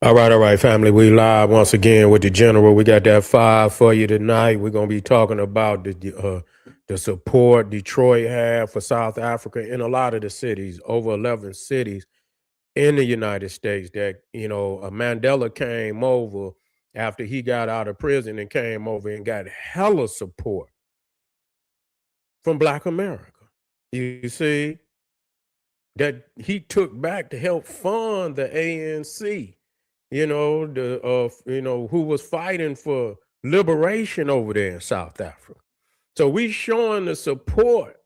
All right, family. We live once again with the general. We got that five for you tonight. We're gonna be talking about the support Detroit had for South Africa in a lot of the cities, over 11 cities in the United States. That Mandela came over after he got out of prison and came over and got hella support from Black America. You see that he took back to help fund the ANC, who was fighting for liberation over there in South Africa. So we showing the support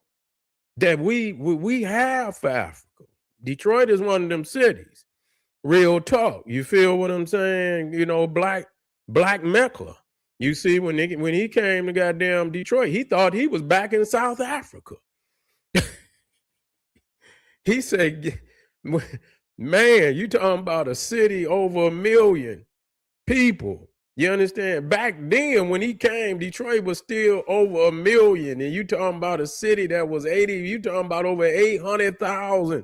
that we have for Africa. Detroit is one of them cities. Real talk. You feel what I'm saying? Black Mecca. You see, when he came to goddamn Detroit, he thought he was back in South Africa. He said, man, you talking about a city over 1 million people. You understand? Back then, when he came, Detroit was still over 1 million. And you talking about a city that was 80, you talking about over 800,000,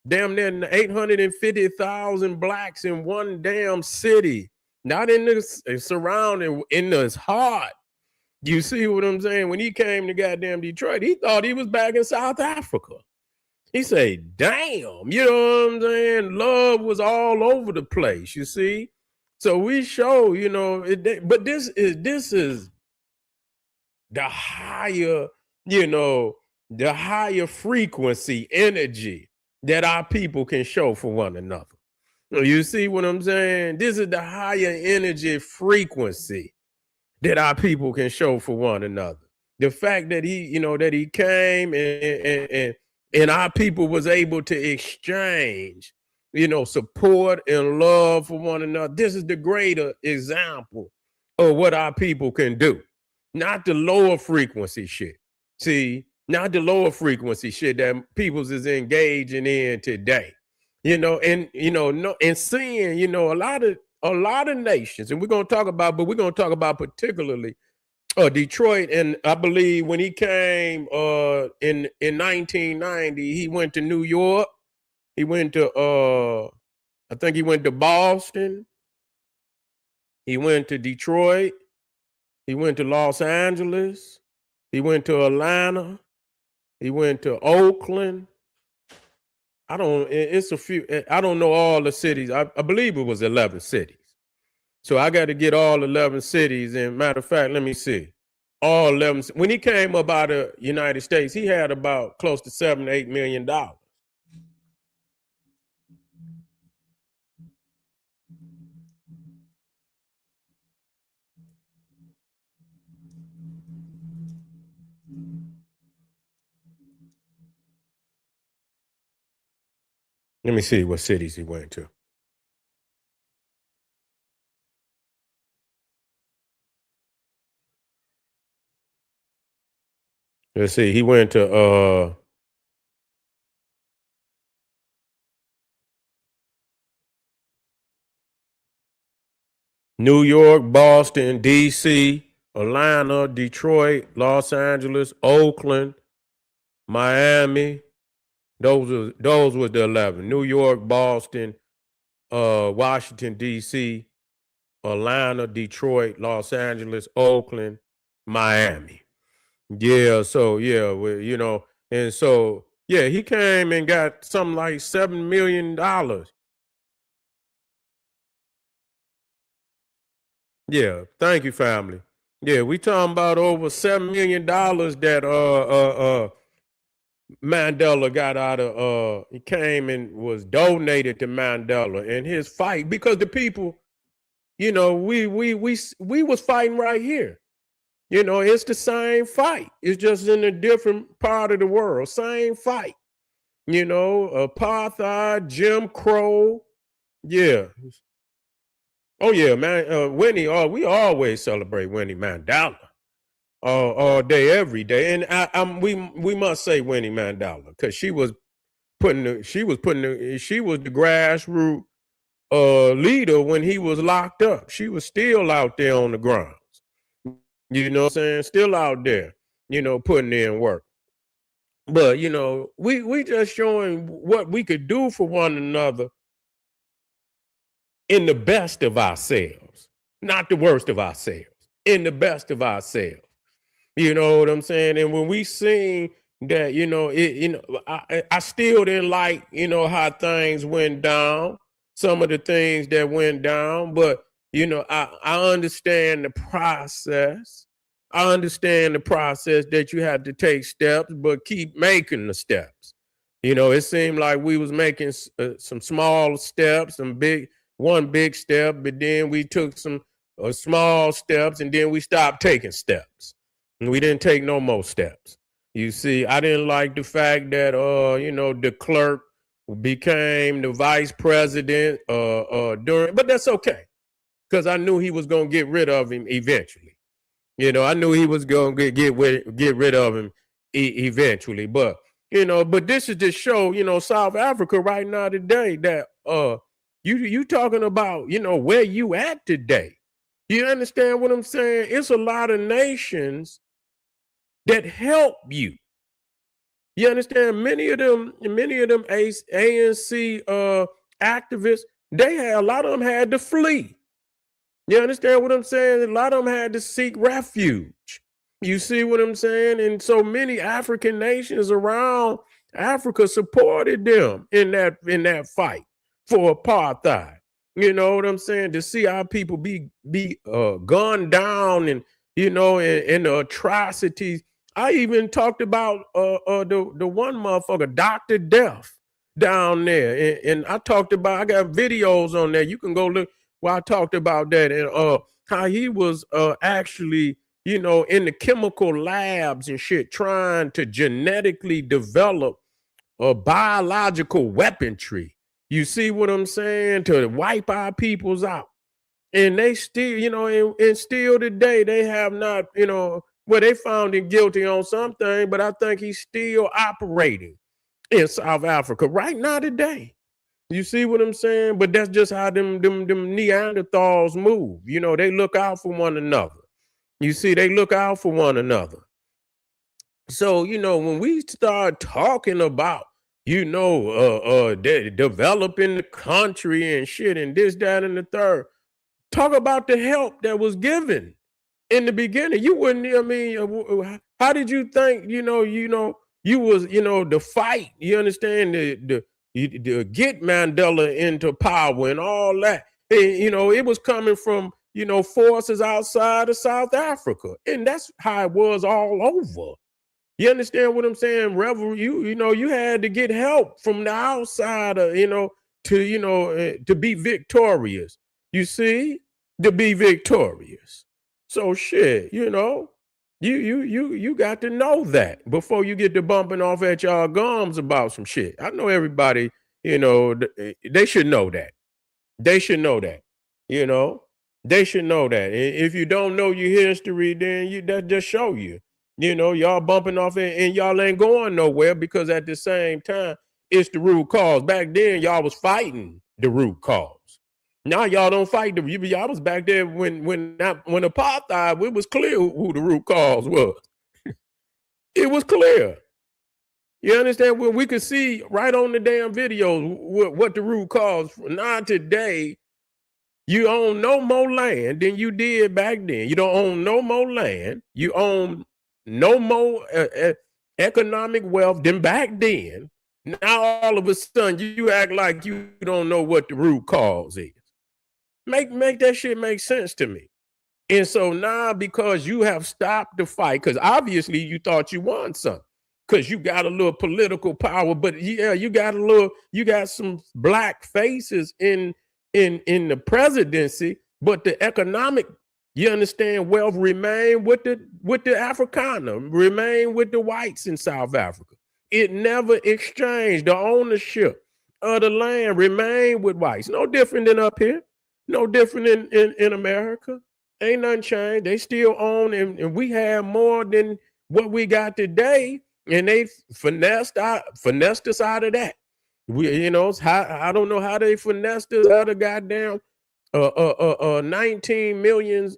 damn near 850,000 blacks in one damn city. Not in this surrounding, in this heart. You see what I'm saying? When he came to goddamn Detroit, he thought he was back in South Africa. He said, damn, you know what I'm saying? Love was all over the place, you see? So we show, but this is the higher, the higher frequency energy that our people can show for one another. You see what I'm saying? This is the higher energy frequency that our people can show for one another. The fact that he came and our people was able to exchange, support and love for one another. This is the greater example of what our people can do, not the lower frequency shit. See, not the lower frequency shit that people's is engaging in today. And seeing, a lot of nations, and we're gonna talk about particularly Detroit. And I believe when he came in 1990, he went to New York. He went to I think he went to Boston. He went to Detroit. He went to Los Angeles. He went to Atlanta. He went to Oakland. It's a few. I don't know all the cities. I believe it was 11 cities. So I got to get all 11 cities. And matter of fact, let me see. All 11. When he came up out of the United States, he had about close to $7 to $8 million. Let me see what cities he went to. Let's see. He went to New York, Boston, D.C., Atlanta, Detroit, Los Angeles, Oakland, Miami. Those were the 11. New York, Boston, Washington, D.C., Atlanta, Detroit, Los Angeles, Oakland, Miami. Yeah, so yeah, and so yeah, he came and got something like $7 million. Yeah, thank you, family. Yeah, we talking about over $7 million that Mandela got out of he came and was donated to Mandela and his fight, because the people, we was fighting right here. It's the same fight. It's just in a different part of the world. Same fight. Apartheid, Jim Crow. Yeah. Oh yeah, man. Winnie. Oh, we always celebrate Winnie Mandela. All day, every day. And we must say Winnie Mandela, because she was the grassroots leader when he was locked up. She was still out there on the grounds. You know what I'm saying? Still out there, putting in work. But we just showing what we could do for one another in the best of ourselves, not the worst of ourselves, in the best of ourselves. You know what I'm saying? And when we seen that, I still didn't like, how things went down, some of the things that went down, but I understand the process. I understand the process that you have to take steps, but keep making the steps. It seemed like we was making some small steps, one big step, but then we took some small steps, and then we stopped taking steps. We didn't take no more steps. You see, I didn't like the fact that the clerk became the vice president during, but that's okay because I knew he was gonna get rid of him eventually. I knew he was gonna get rid of him eventually. But this is just show, South Africa right now today that you talking about, where you at today. You understand what I'm saying? It's a lot of nations that help you. You understand? Many of them ANC activists, a lot of them had to flee. You understand what I'm saying? A lot of them had to seek refuge. You see what I'm saying? And so many African nations around Africa supported them in that fight for apartheid. You know what I'm saying? To see our people be gunned down and and the atrocities. I even talked about the one motherfucker, Dr. Death, down there. And I got videos on there. You can go look where I talked about that and how he was actually, in the chemical labs and shit, trying to genetically develop a biological weaponry. You see what I'm saying? To wipe our peoples out. And they still, and still today, they have not, they found him guilty on something, but I think he's still operating in South Africa right now today. You see what I'm saying? But that's just how them Neanderthals move. They look out for one another. You see, they look out for one another. So, when we start talking about, developing the country and shit and this, that, and the third, talk about the help that was given in the beginning. You wouldn't, how did you think, you was, the fight, you understand, the get Mandela into power and all that. And, it was coming from, forces outside of South Africa. And that's how it was all over. You understand what I'm saying? You had to get help from the outside, to be victorious. You see, to be victorious. So shit, you got to know that before you get to bumping off at y'all gums about some shit. I know everybody, they should know that. They should know that. You know, they should know that. And if you don't know your history, then that just show you. Y'all bumping off and y'all ain't going nowhere because at the same time, it's the root cause. Back then, y'all was fighting the root cause. Now y'all don't fight y'all was back there when apartheid, it was clear who the root cause was. It was clear. You understand? When we could see right on the damn videos what the root cause. Now today, you own no more land than you did back then. You don't own no more land. You own no more economic wealth than back then. Now all of a sudden you act like you don't know what the root cause is. Make that shit make sense to me. And so now, because you have stopped the fight, because obviously you thought you won something, because you got a little political power, but yeah, you got some black faces in the presidency, but the economic, you understand, wealth remain with the Afrikaner, remain with the whites in South Africa. It never exchanged. The ownership of the land remained with whites. No different than up here. No different in America. Ain't nothing changed. They still own, and we have more than what we got today. And they finessed us out of that. I don't know how they finessed us out of goddamn 19 million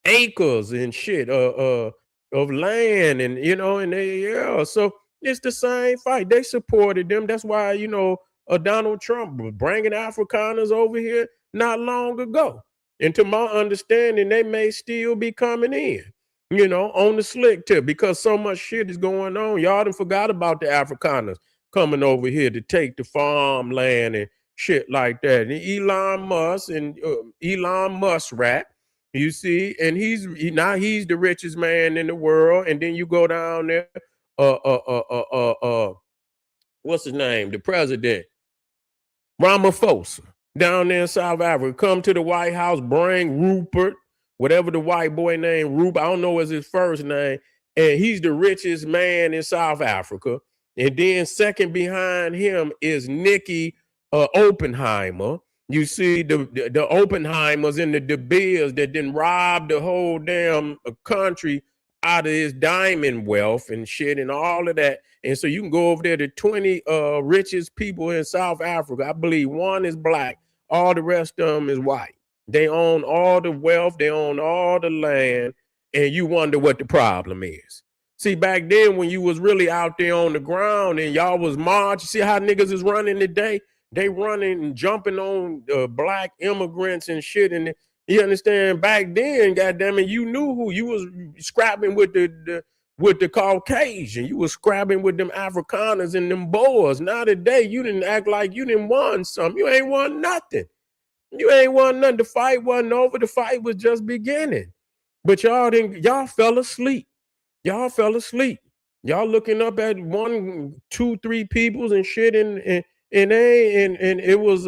acres and shit of land, and and so it's the same fight. They supported them. That's why Donald Trump was bringing Afrikaners over here not long ago. And to my understanding, they may still be coming in, on the slick tip because so much shit is going on. Y'all done forgot about the Afrikaners coming over here to take the farmland and shit like that. And Elon Musk rat, you see, and now he's the richest man in the world. And then you go down there, uh, uh, uh, uh, uh, uh what's his name? The president, Ramaphosa, down there in South Africa, come to the White House, bring Rupert, whatever the white boy named Rupert, I don't know what's his first name, and he's the richest man in South Africa. And then second behind him is Nikki Oppenheimer. You see the Oppenheimers and the De Beers that didn't rob the whole damn country out of his diamond wealth and shit and all of that. And so you can go over there to 20 richest people in South Africa. I believe one is black. All the rest of them is white. They own all the wealth. They own all the land. And you wonder what the problem is. See, back then when you was really out there on the ground and y'all was marching, see how niggas is running today? They running and jumping on black immigrants and shit. And you understand? Back then, goddamn it, you knew who you was scrapping with the Caucasian. You was scrapping with them Afrikaners and them Boers. Now today, you didn't act like you didn't won something. You ain't won nothing. You ain't won nothing. The fight wasn't over. The fight was just beginning. But y'all fell asleep. Y'all fell asleep. Y'all looking up at 1, 2, 3 peoples and shit, and it was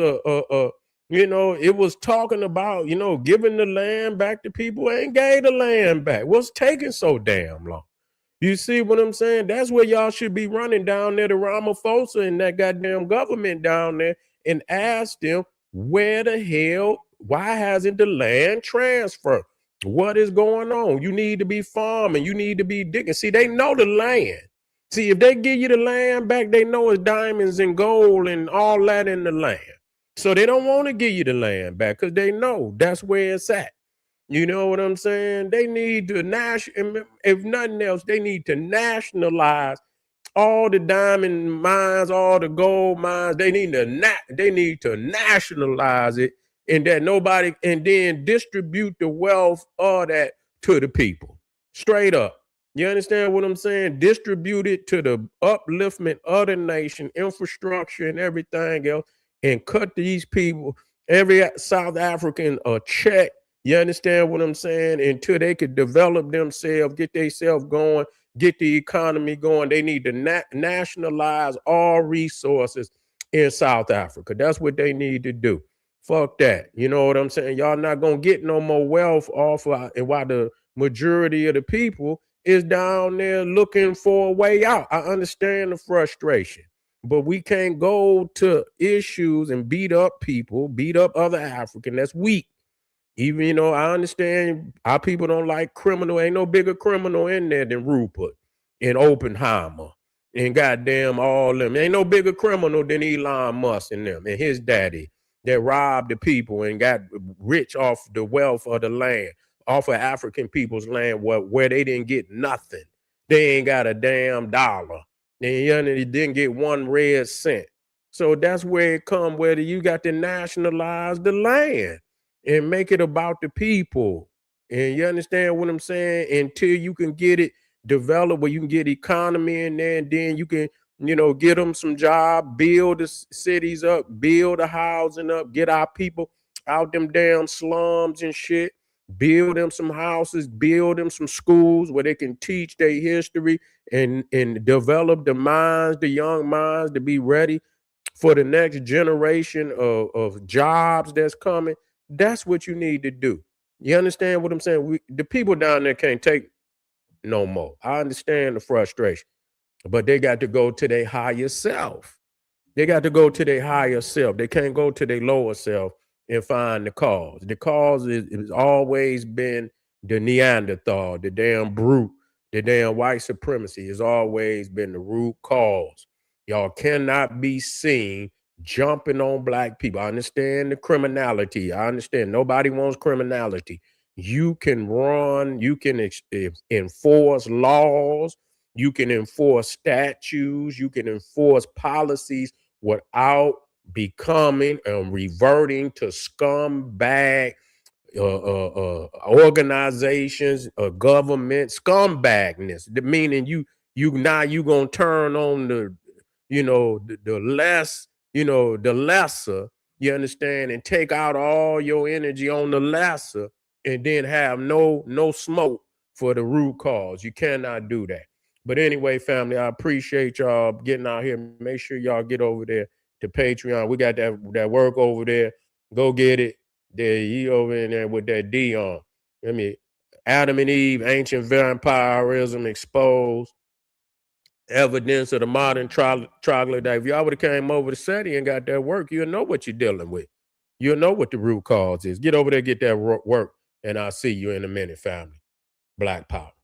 it was talking about giving the land back to people. Ain't gave the land back. What's taking so damn long? You see what I'm saying? That's where y'all should be running down there to Ramaphosa and that goddamn government down there and ask them why hasn't the land transferred? What is going on? You need to be farming. You need to be digging. See, they know the land. See, if they give you the land back, they know it's diamonds and gold and all that in the land. So they don't want to give you the land back because they know that's where it's at. You know what I'm saying? They need to if nothing else, they need to nationalize all the diamond mines, all the gold mines. They need to nationalize it, and then distribute the wealth of that to the people. Straight up. You understand what I'm saying? Distribute it to the upliftment of the nation, infrastructure and everything else, and cut these people, every South African, a check. You understand what I'm saying? Until they could develop themselves, get themselves going, get the economy going. They need to nationalize all resources in South Africa. That's what they need to do. Fuck that. You know what I'm saying? Y'all not going to get no more wealth off of, and while the majority of the people is down there looking for a way out. I understand the frustration, but we can't go to issues and beat up people, beat up other African that's weak. Even, I understand our people don't like criminal. Ain't no bigger criminal in there than Rupert and Oppenheimer and goddamn all them. Ain't no bigger criminal than Elon Musk and them and his daddy that robbed the people and got rich off the wealth of the land, off of African people's land where they didn't get nothing. They ain't got a damn dollar. They didn't get 1 red cent. So that's where it come, whether you got to nationalize the land and make it about the people. And you understand what I'm saying? Until you can get it developed where you can get economy in there, and then you can, get them some job, build the cities up, build the housing up, get our people out them damn slums and shit, build them some houses, build them some schools where they can teach their history and develop the minds, the young minds, to be ready for the next generation of jobs that's coming. That's what you need to do. You understand what I'm saying? The people down there can't take no more. I understand the frustration, but they got to go to their higher self. They got to go to their higher self. They can't go to their lower self and find the cause. The cause is always been the Neanderthal, the damn brute, the damn white supremacy has always been the root cause. Y'all cannot be seen jumping on black people. I understand the criminality. I understand nobody wants criminality. You can run, you can enforce laws, you can enforce statutes, you can enforce policies without becoming and reverting to scumbag organizations, government scumbagness. Meaning you now you gonna turn on the the less the lesser. You understand, and take out all your energy on the lesser, and then have no smoke for the root cause. You cannot do that. But anyway, family, I appreciate y'all getting out here. Make sure y'all get over there to Patreon. We got that work over there. Go get it. There, he over in there with that D on. I mean, Adam and Eve, ancient vampirism exposed, evidence of the modern troglodyte. If y'all would have came over to SETI and got that work, you'll know what you're dealing with. You'll know what the root cause is. Get over there, get that work, and I'll see you in a minute, family. Black Power.